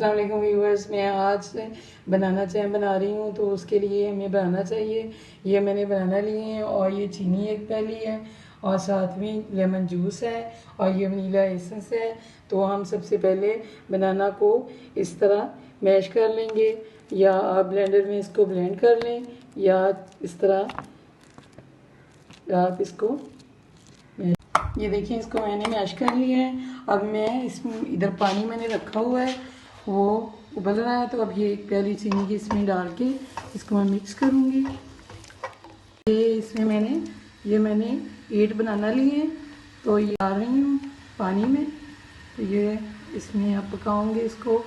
अस्सलाम वालेकुम व्यूअर्स, मैं आज बनाना जैम बना रही हूँ। तो उसके लिए हमें बनाना चाहिए, ये मैंने बनाना लिए हैं और ये चीनी एक प्याली है और साथ में लेमन जूस है और ये वनीला एसेंस है। तो हम सबसे पहले बनाना को इस तरह मैश कर लेंगे, या आप ब्लेंडर में इसको ब्लेंड कर लें, या इस तरह आप इसको, ये देखिए इसको मैंने मैश कर लिया है। अब मैं इसमें इधर पानी मैंने रखा हुआ है, वो उबल रहा है। तो अब ये एक प्याली चीनी की इसमें डाल के इसको मैं मिक्स करूँगी। ये इसमें मैंने 8 बनाना लिए हैं, तो ये डाल रही हूँ पानी में। तो ये इसमें अब पकाऊँगी इसको,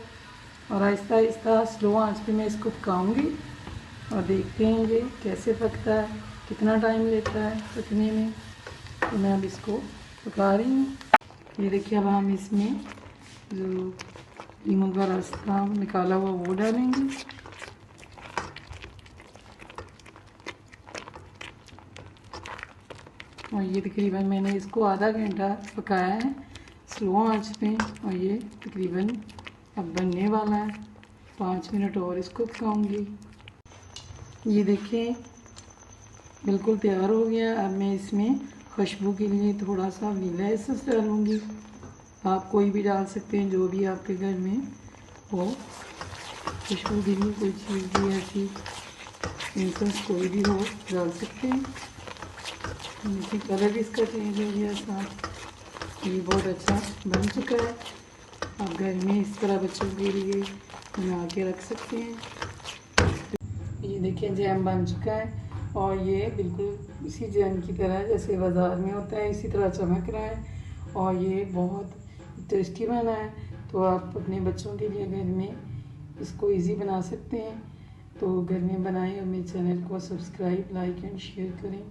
और आहिस्ता आहिस्ता स्लो आंच पे मैं इसको पकाऊँगी और देखते हैं ये कैसे पकता है, कितना टाइम लेता है पकने में। तो मैं अब इसको पका रही हूँ। ये देखिए अब हम इसमें जो लीमू का रास्ता निकाला हुआ वो डालेंगे। और ये तकरीबन मैंने इसको आधा घंटा पकाया है स्लो आंच पे, और ये तकरीबन अब बनने वाला है। 5 मिनट और इसको पकाऊंगी। ये देखिए बिल्कुल तैयार हो गया। अब मैं इसमें खुशबू के लिए थोड़ा सा वनीला एसेंस डालूंगी। आप कोई भी डाल सकते हैं, जो भी आपके घर में हो खुशबू के लिए, कोई चीज़ भी ऐसी एसेंस कोई भी हो डाल सकते हैं। देखिए कलर भी इसका चेंज हो गया साथ। ये बहुत अच्छा बन चुका है। आप घर में इस तरह बच्चों के लिए बना के रख सकते हैं। ये देखिए जैम बन चुका है और ये बिल्कुल इसी जैम की तरह जैसे बाज़ार में होता है इसी तरह चमक रहा है और ये बहुत टेस्टी बना है। तो आप अपने बच्चों के लिए घर में इसको इजी बना सकते हैं। तो घर में बनाएं और मेरे चैनल को सब्सक्राइब, लाइक एंड शेयर करें।